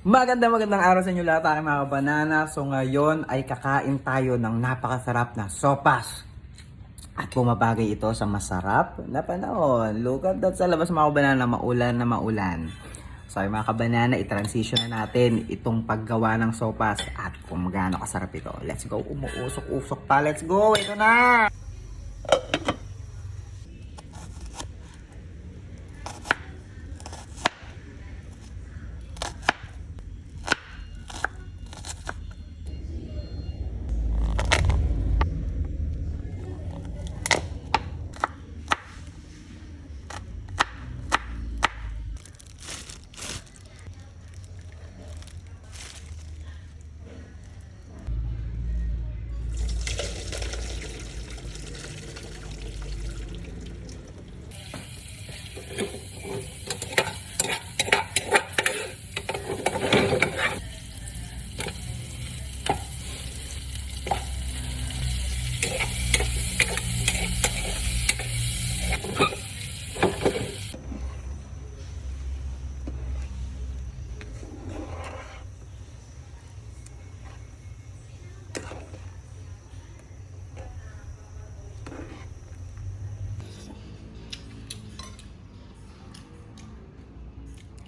Magandang araw sa inyo lahat aking mga banana. So ngayon ay kakain tayo ng napakasarap na sopas. At bumabagay ito sa masarap na panahon. Look at that sa labas mga banana, maulan na maulan. So ay mga kabanana, i-transition na natin itong paggawa ng sopas at kung gaano kasarap ito. Let's go, umuusok-usok pa. Let's go, ito na!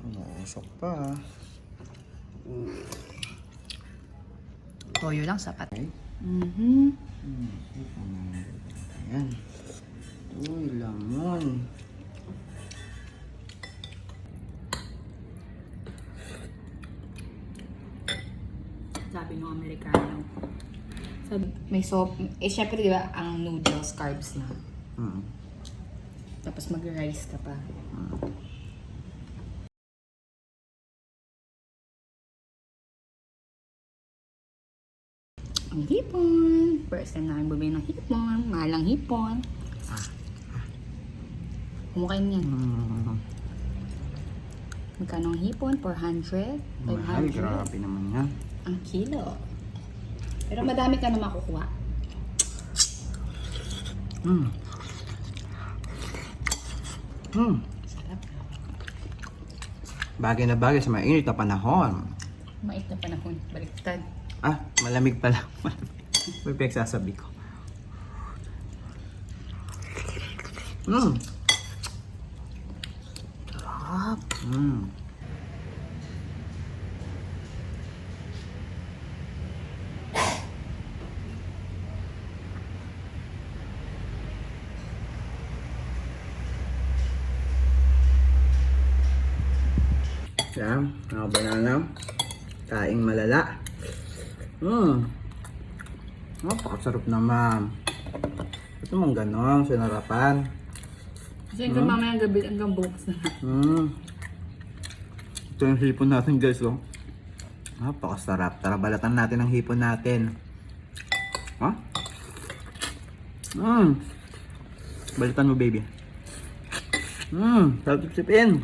Umuusok pa. Toyo lang sapat. Okay. Ayan. Uy, lamon. Sabi ng Amerikano. Sabi, may soap. Syempre di ba, ang noodles, carbs na. Tapos mag-rice ka pa. Ang hipon. First time namin bumili ng hipon. Mahalang hipon. Kumakain yan. Magkano ang hipon? 400? 500? Mahal, grabe naman yan. Ang kilo. Pero madami ka na makukuha. Sarap. Bagay na bagay sa mainit na panahon. Mait na panahon. Baliktad. Malamig pala. May pinagsasabi ko. Sarap. Yan, mga banana. Kaing malala. Napakasarap naman. Ito mong ganon, sinarapan. Kasi hanggang mamayang gabi, hanggang bukas na. Ito yung hipon natin guys, oh. Napakasarap. Tara, balatan natin ang hipon natin. Balatan mo, baby. Sarap sipsipin.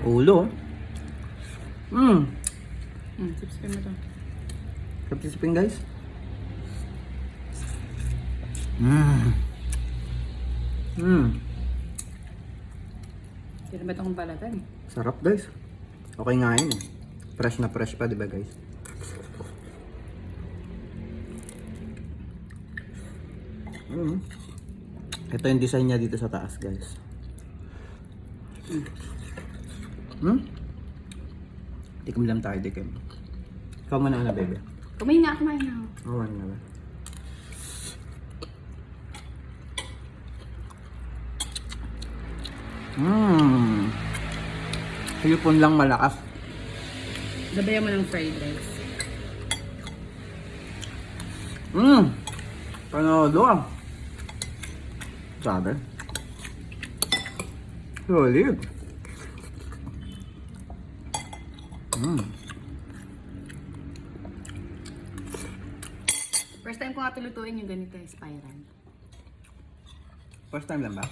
Ulo. Sipsipin mo to. Sarap sipsipin guys. Sino ba itong balatan? Sarap guys. Okay nga yun eh. Fresh na fresh pa, diba guys? Ito yung design niya dito sa taas guys. Tikim lang tayo, tikim. Ikaw muna na, baby. Kumain na, kumain na. Awan na ba? Hipon lang malakas. Sabayan mo ng fried rice. Panalo ah. Sabi. Solid. First time ko nga tulutuin yung ganito yung spiral. First time lang ba?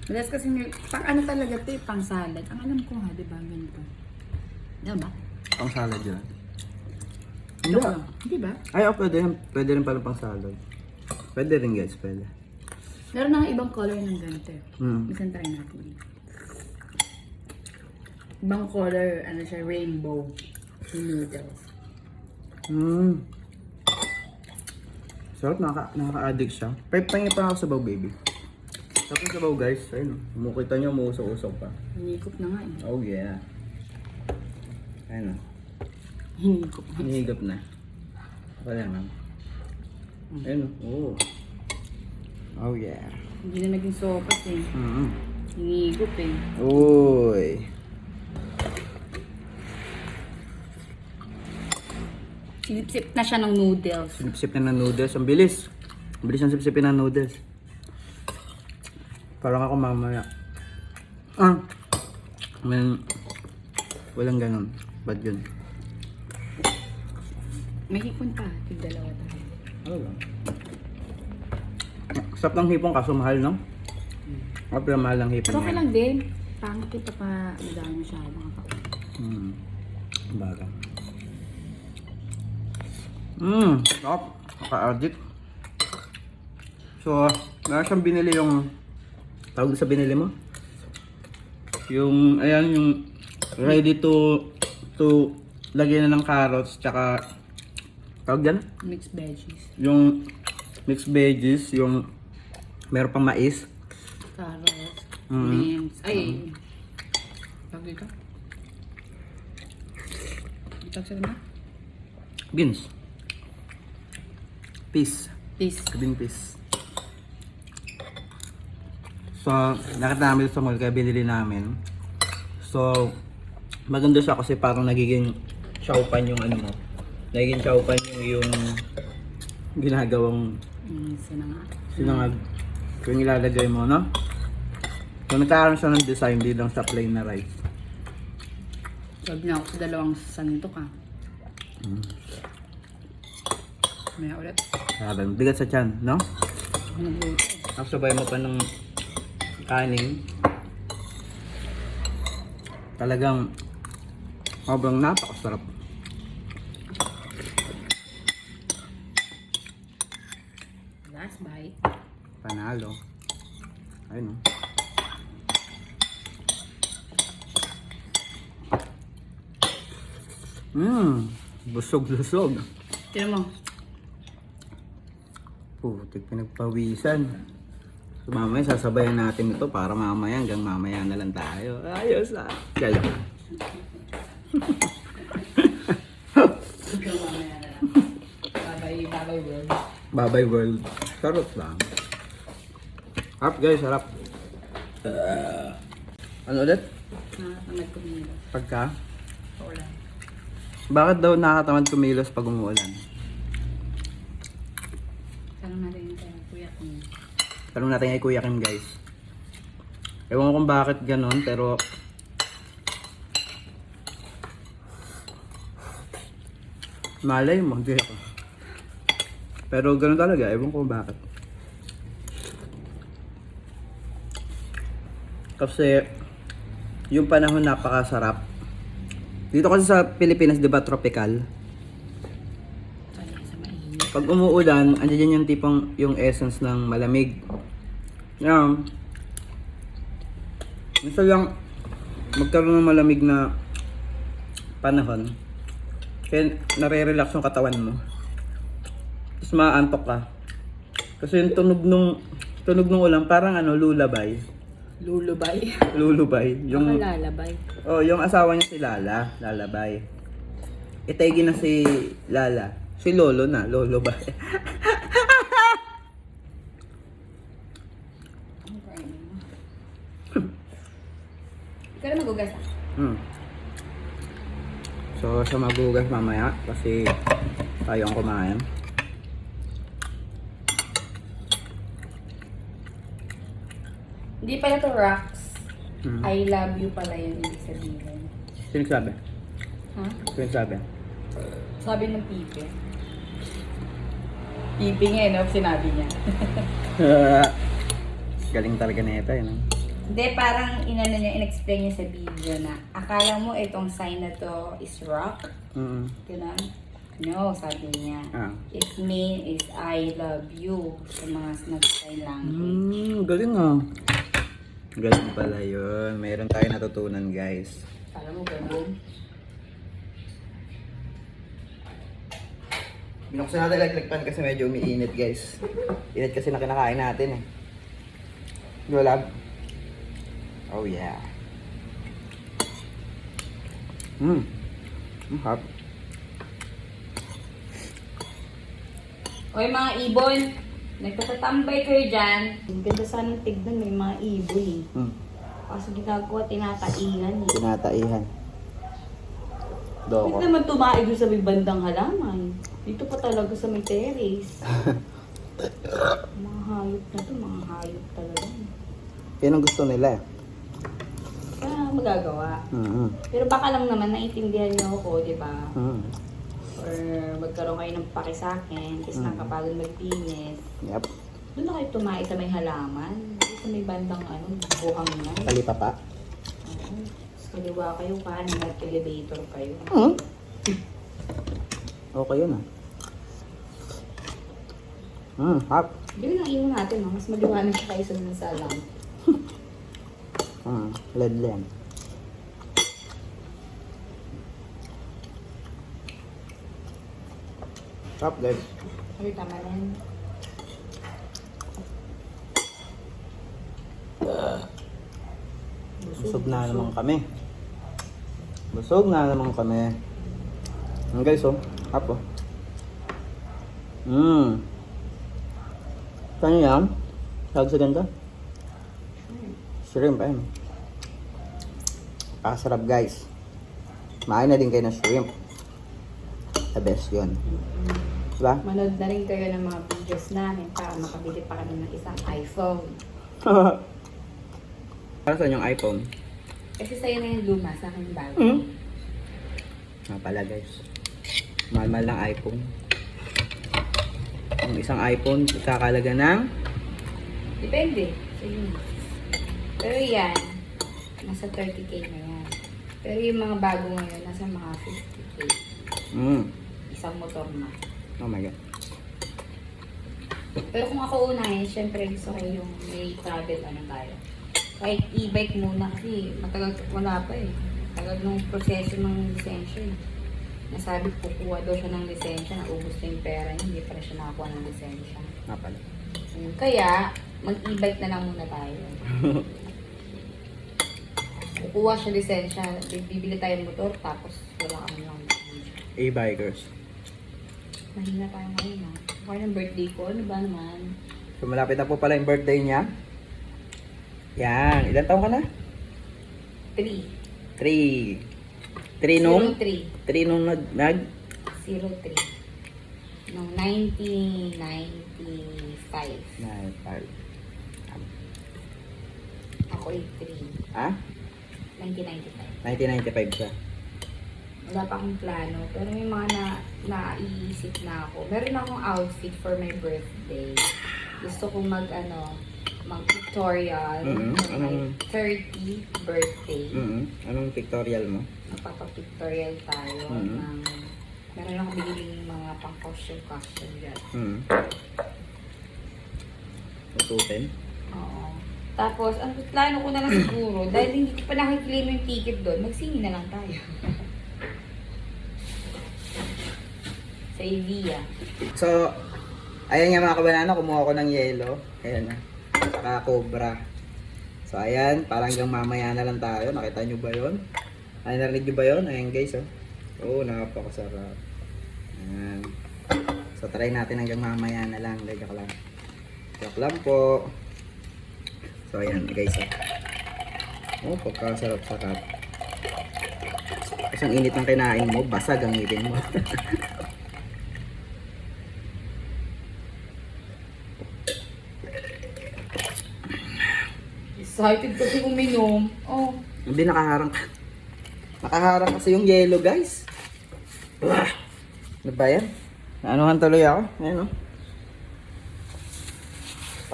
Madalas kasi pang ano talaga ito pang salad. Ang alam ko ha, di ba? Ganito. Diba? Pang salad yun. Joke lang. Di ba? Ay, pwede rin pala pang salad. Pwede rin guys, pwede. Meron na ibang color ng ganito. Mm. Minsan try natin. Ibang color, ano siya, rainbow. Yung noodles. Mm. Sarap, nakaka-addict siya. Pahingin pa ako sa sabaw, baby. Sarap yung sabaw, guys. Ayun, mukita nyo, umuusok-usok pa. Hinikop na nga eh. Oh, yeah. Ayun, Hinikop na. hinihigop na. Wala nga. Ayun, oh. Oh, yeah. Hindi na naging sopas eh. Mm-hmm. Hinigop eh. Uy. Sinip-sip na siya ng noodles. Sip-sip na ng noodles. Ang bilis. Ang bilis ng sip-sipin ng noodles. Parang ako mamaya. Walang ganun. Ba't yun? May hipon pa. Tig-dalawa tayo. Ano lang? Sarap ng hipon kaso mahal, no? Pero mahal ng hipon. Pero okay lang din. Pangit yung papadami masyado. Baga. Sarap. Naka-addict. So, meron siyang binili yung tawag sa binili mo? Yung, ayan, yung ready to lagyan na ng carrots, tsaka tawag dyan? Mixed veggies. Yung mixed veggies, yung meron pang mais. Carrots. Mhm. Beans. Ay. Tawag dito? Tawag sa na? Beans. Peas. Peas. Green peas. So, nakita namin sa mall kaya binili namin. So, maganda siya kasi parang nagiging chowpan yung ano mo. Nagiging chowpan yung ginagawang sinangag. Yung ilalagay mo, no? So, nagkakaroon siya ng design, di lang sa plain na rice. Sabi na ako sa dalawang santok ah. Maya ulit. Sabi, bigat sa tiyan, no? Ako nagluto. Tapos sabay mo pa ng kanin. Talagang sobrang napakasarap. Last bite. Panalo. Ayun, no? Busog-lusog. Tira mo. Putik, pinagpawisan. So, mamaya sasabayan natin ito para mamaya hanggang mamaya na lang tayo. Ayos ah. Kaya. Babay world. Babay world. Sarap lang. Harap guys, harap. Ano ulit? Nakatamad ko nila. Pagka? Paulan. Bakit daw nakatamad kumilos pag umuulan? Tanong natin yung kaya kuya ko. Tanong natin kay Kuya Kim guys. Ewan ko kung bakit ganon pero malay mo, hindi ako. Pero ganun talaga, ewan ko kung bakit. Kasi yung panahon napakasarap. Dito kasi sa Pilipinas, di ba, tropical? Kaya sa mainit. Pag umuulan, andiyan yung tipong yung essence ng malamig. Yan. Gusto lang magkaroon ng malamig na panahon. Kaya nare-relax yung katawan mo. Tapos maaantok ka. Kasi yung tunog nung ulan parang ano, lullaby. Lulubay. Lullaby. Yung, Lalabay. oh, yung asawa niya si Lala, lalabay. Itegi na si Lala. Si Lolo na, lullaby. Ikaw na magugas ah. So, sa magugas mamaya kasi tayo ang kumain. Hindi pala to rocks. Hmm. I love you pala yun ibig sabihin. Sino sabi? Ha? Sino sabi? Sabi ng pipe. Pipe nga eh, no? Sinabi niya. Galing talaga na ito, yun. Hindi, parang inano niya, in-explain niya sa video na akala mo itong sign na to is rock. Mm. Ganun. No, sabi niya. It mean is I love you sa mga sign language. Galing ah. Galing pala yun. Meron tayo natutunan guys. Alam mo ganun? Binuksan natin electric pan kasi medyo umiinit guys. Init kasi na kinakain natin eh. Di ba, lab? Oh yeah. Hap. Oy mga ibon, nagtatatambay kayo dyan. Ang ganda sanang tignan, may mga ibon eh. Kaso ginagawa, tinataihan eh. Tinataihan. Bakit naman tumaig doon sa may bandang halaman? Dito pa talaga sa may terrace. Mga hayop na to, mga hayop talaga. Yan ang gusto nila eh. Kaya magagawa. Pero baka lang naman naiintindihan niyo ako, di ba? Or magkaroon kayo ng paki sa akin, kasi nakapagod magpinis. Yep. Doon na kayo tumaig sa may halaman. Dito sa may bandang buhang na. Kalipa pa. Sa kaliwa kayo, kanan at elevator kayo. Okay yun ah. Hap. Bili ng iwan natin, no? Mas maliwanag siya kayo sa alam. LED yan. Hap guys. Ay, tama na yan. Busog na naman kami. Busog na naman kami. Guys oh. Hap oh. Kanya yan? Tawag sa ganda? Shrimp ayun. Sarap guys. Main na din kayo ng shrimp. The best yun. Diba? Manood na rin kayo ng mga videos namin para makabili pa kami ng isang iPhone. Para saan yung iPhone? Kasi sa'yo na yung luma, sa akin bago. Pala guys. Mahal-mahal ng iPhone. Yung isang iPhone, kakalaga ng Depende. Sa'yo na. Pero yan, nasa 30k na yan. Pero yung mga bago ngayon, nasa mga 50k. Isang motor na. Oh my god. Pero kung ako unahin, syempre gusto ko yung may travel tayo. Kahit e-bike muna kasi matagal wala pa eh. Tagal nung proseso ng lisensya eh. Nasabi kukuha daw siya ng lisensya, naubos na yung pera niya, hindi pa rin siya nakakuha ng lisensya. Pala. Kaya, mag-e-bike na lang muna tayo. Kukuha siya lisensya, bibili tayong motor, tapos wala kami lang lisensya. E-bikers. Mahina tayo ngayon ha. Kaya ng birthday ko, ano ba naman? So malapit na po pala yung birthday niya. Yan. Ilan taon ka na? 3. 3. 3 nung? 03. 3 nung 03. Noong 1995. 9, 5. Ako ay 3. Ah? 1995. 1995 siya. Wala pa akong plano, pero may mga naiisip na ako. Meron akong outfit for my birthday. Gusto kong mag-pictorial for my 30th birthday. Anong pictorial mo? Magpapapictorial tayo ng... Meron akong biniling mga pang-costume dyan. Tututin? Oo. Tapos, ang plano ko na lang siguro, dahil hindi ko pa nakiklaim yung ticket doon, magsingin na lang tayo. Sa Evia. So, ayan nga mga kabanana, kumuha ko ng yelo. Ayan na. Saka cobra. So, ayan, parang hanggang mamaya na lang tayo. Nakita nyo ba yun? Ay, narinig nyo ba yun? Ayan guys, oh. Oo, napakasarap. Ayan. So, try natin hanggang mamaya na lang. Joke lang. Joke lang po. So, ayan guys, oh. Oh, pagkasarap-sarap. Kasi ang init ng kinain mo, basag ang ngipin mo. Excited kasi uminom. Oh. Hindi nakaharang. Nakaharang kasi yung yellow, guys. Ano ba yan? Naanuhan tuloy ako. Ayan, oh.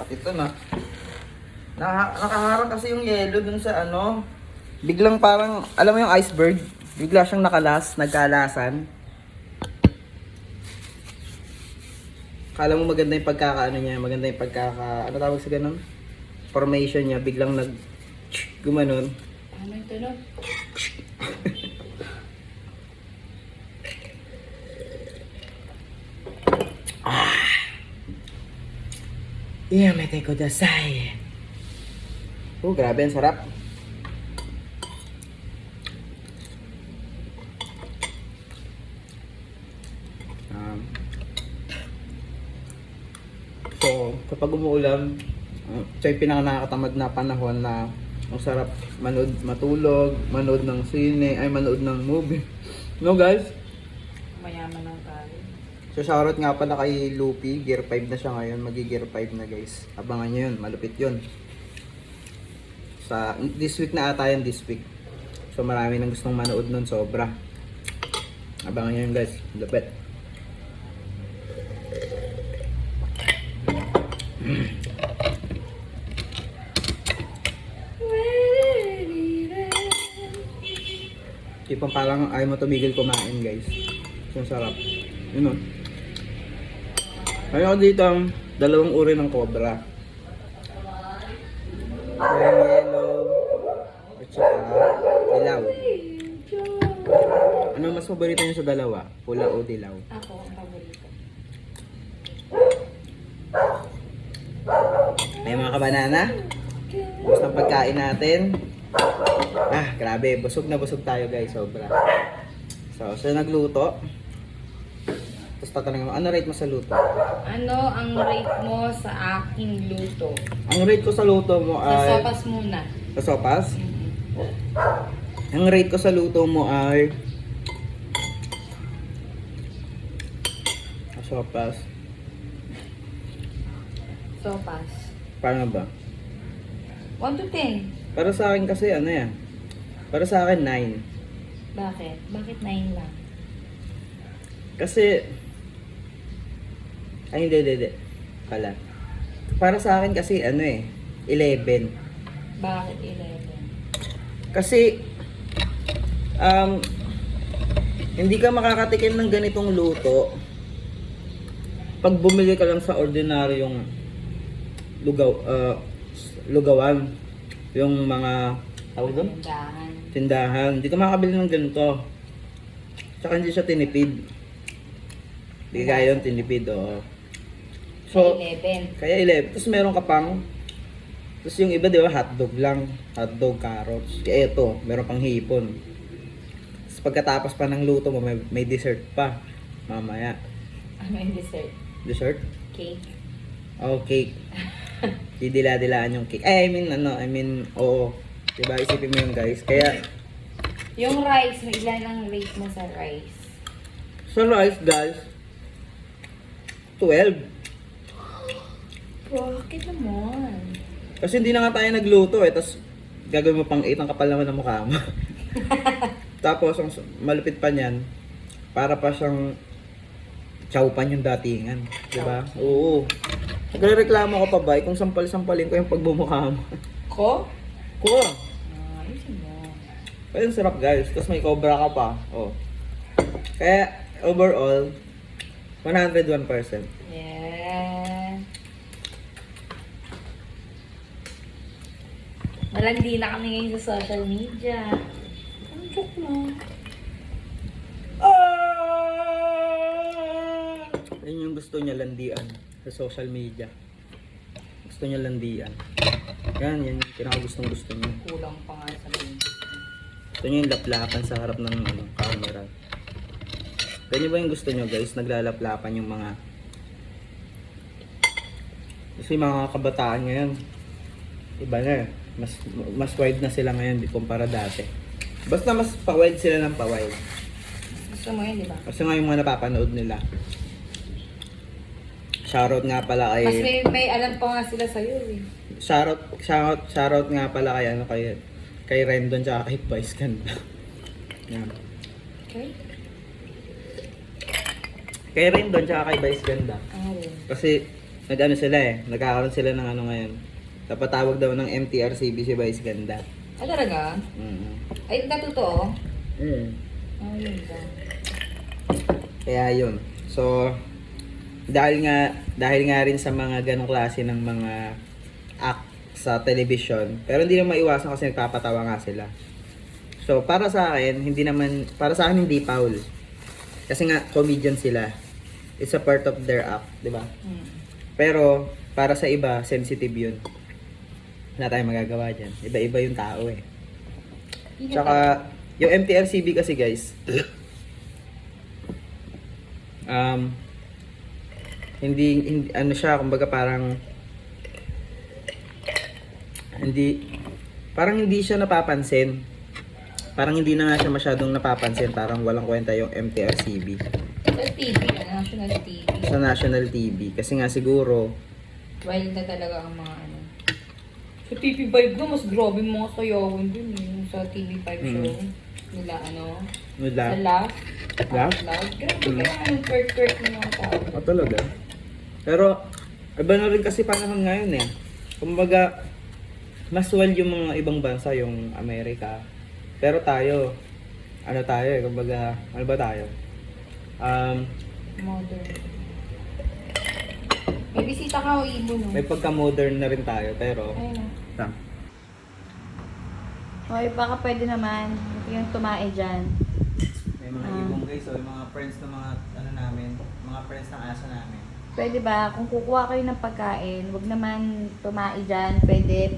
Pati ito na. Nakaharang kasi yung yellow dun sa ano. Biglang parang, alam mo yung iceberg? Bigla siyang nagkalasan. Kala mo maganda yung pagkakaano niya, maganda yung ano tawag sa ganun? Formation niya, biglang gumanon. Ano yung tunog? Yamete kudasai. Grabe, ang sarap. So, kapag umuulan, ito yung pinaka-nakakatamad na panahon na ang sarap matulog, manood ng sine, manood ng movie. No guys? Mayaman ng tayo. So shoutout nga pala kay Lupi, Gear 5 na siya ngayon, magi-Gear 5 na guys. Abangan nyo yun, malupit yun. This week na ata yan, this week. So marami nang gustong manood nun, sobra. Abangan nyo yun guys, lupit. Tipong parang ayaw mo tumigil kumain guys. So sarap. Yun o. Mayroon ako dito ang dalawang uri ng cobra. Yung yellow at saka dilaw. Ano mas paborito niyo sa dalawa? Pula o dilaw? Ako, ang paborito. Ay mga kabanana, gusto ng pagkain natin. Grabe, busog na busog tayo guys, sobra. So nagluto. Tapos tatanungin mo, ano rate mo sa luto? Ano ang rate mo sa aking luto? Ang rate ko sa luto mo Sa ay... sopas muna. Sa sopas? Ang rate ko sa luto mo ay... Sa sopas. Sopas. Paano ba? 1 to 10. Para sa akin kasi ano yan? Para sa akin 9. Bakit? Bakit 9 lang? Kasi... Ay hindi. Pala. Para sa akin kasi 11. Bakit 11? Kasi hindi ka makakatikim ng ganitong luto pag bumili ka lang sa ordinaryong lugawan, yung mga tawag doon? Tindahan. Hindi ka makakabili ng ganito. Tsaka hindi siya tinipid. Hindi kaya yun tinipid, oo. So, 11. kaya 11. Tapos meron ka pang, tapos yung iba, di ba, hotdog lang. Hotdog, carrots. Kaya ito, meron pang hipon. Tapos pagkatapos pa ng luto mo, may dessert pa. Mamaya. Ano yung dessert? Dessert? Cake? Oh, cake. Didila-dilaan yung cake. Oo. Diba, isipin mo yun guys. Kaya, Yung rice, may ilan ang rate mo sa rice? sa rice guys, 12. Bakit naman? Kasi hindi na nga tayo nagluto tapos gagawin mo pang 8 ang kapal naman ng mukha mo. Tapos, ang malupit pa niyan, para pa siyang chowpan yung datingan. Diba? Oo. Nagrereklamo ko pa ba, kung sampal-sampalin ko yung pagbumukha mo. Ko? Ko. Ayusin mo. Pero ang sarap guys, tapos may cobra ka pa. Oh. Kaya, overall, 101%. Yeah. Malandi na kami ngayon sa social media. Ang joke lang. Yun yung gusto niya landian sa social media. Gusto niya landian. Yan yung pinakagustong gusto niya. Kulang pa nga sa mga. Gusto niya yung laplapan sa harap ng camera. Ganyan ba yung gusto niyo guys? Naglalaplapan yung mga... Kasi mga kabataan ngayon, iba na eh. Mas wide na sila ngayon kumpara dati. Basta mas pa-wide sila ng pa-wide. Gusto mo yun, di ba? Kasi nga yung mga napapanood nila. Shoutout nga pala kay... Mas may alam pa nga sila sa'yo eh. Shoutout nga pala kay Rendon tsaka kay Vice Ganda. Yan. Okay? Kay Rendon tsaka kay Vice Ganda. Rin. Kasi nag-ano sila eh, nagkakaroon sila ng ano ngayon. Napatawag daw ng MTRCB si Vice Ganda. Ah, talaga? Ay, totoo? Mm. Ah, yun ba? Kaya yun. So, dahil nga rin sa mga ganong klase ng mga act sa television, pero hindi na maiwasan kasi nagpapatawa nga sila. So, para sa akin, hindi foul. Kasi nga, comedian sila. It's a part of their act, di ba? Pero, para sa iba, sensitive yun. Wala tayong magagawa dyan. Iba-iba yung tao eh. Tsaka, yung MTRCB kasi guys, hindi ano siya, kumbaga parang hindi siya napapansin. Parang hindi na nga siya masyadong napapansin, parang walang kwenta yung MTRCB Sa TV, national TV. sa national TV. Kasi nga siguro, Wild na talaga ang mga ano. Sa TV5 na, mas grabe yung mga sayawan dun eh. Yung sa TV5 show. Nila ano. nila, Sa laugh. Laugh? Loud. Grabe kaya ang quirk-quirk ng mga tao. talaga. Pero, iba na rin kasi panahon ngayon eh. Kumbaga, mas wild yung mga ibang bansa, yung Amerika. Pero tayo, kumbaga, ano ba tayo? Modern. May bisita ka o ibo no? May pagka-modern na rin tayo, pero... Ayun na. Tam. Okay, baka pwede naman. Yung tumae dyan. May mga ibong guys, so yung mga friends ng mga, mga friends ng aso namin. Pwede ba? Kung kukuha kayo ng pagkain, wag naman tumae dyan. Pwede.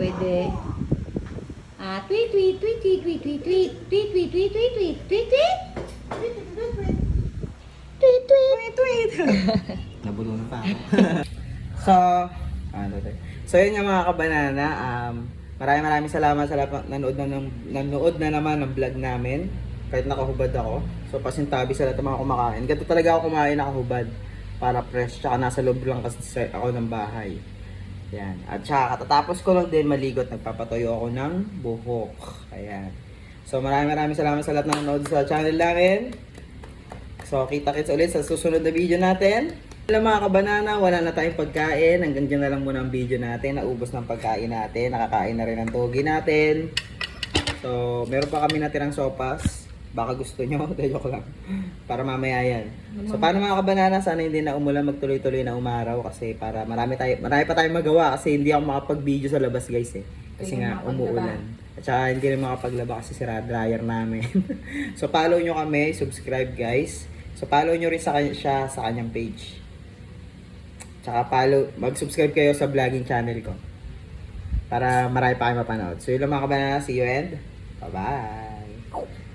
Tweet, tweet, tweet, tweet, tweet, tweet, tweet, tweet, tweet, tweet, tweet, tweet, tweet, tweet. Tweet, tweet, tweet. Nabulunan pa ako. So yun yung mga kabanana. Maraming salamat sa lahat nanood na naman ng vlog namin. Kahit nakahubad ako. So pasintabi sa lahat ng mga kumakain. Ganito talaga ako kumain nakahubad. Para fresh. Tsaka nasa loob lang kasi ako ng bahay. Yan. At tsaka katatapos ko lang din maligot. Nagpapatuyo ako ng buhok. Ayan. So maraming salamat sa lahat ng nanood sa channel namin. So kita-kits ulit sa susunod na video natin. Alam mga kabanana, wala na tayong pagkain. Hanggang dyan na lang muna ang video natin. Naubos ng pagkain natin. Nakakain na rin ang togi natin. So, meron pa kami natirang sopas. Baka gusto nyo. Joke lang. Para mamaya yan. So, paano mga kabanana? Sana hindi na umulan magtuloy-tuloy na umaraw. Kasi para marami pa tayong magawa. Kasi hindi ako makapag-video sa labas guys eh. Kasi nga umuulan. At saka hindi rin makapaglaba kasi sira dryer namin. So, follow nyo kami. Subscribe guys. So, follow nyo rin siya sa kanyang page. Tsaka mag-subscribe kayo sa vlogging channel ko. Para marami pa kayo mapanood. So yun lang mga kabanana. See you and bye-bye!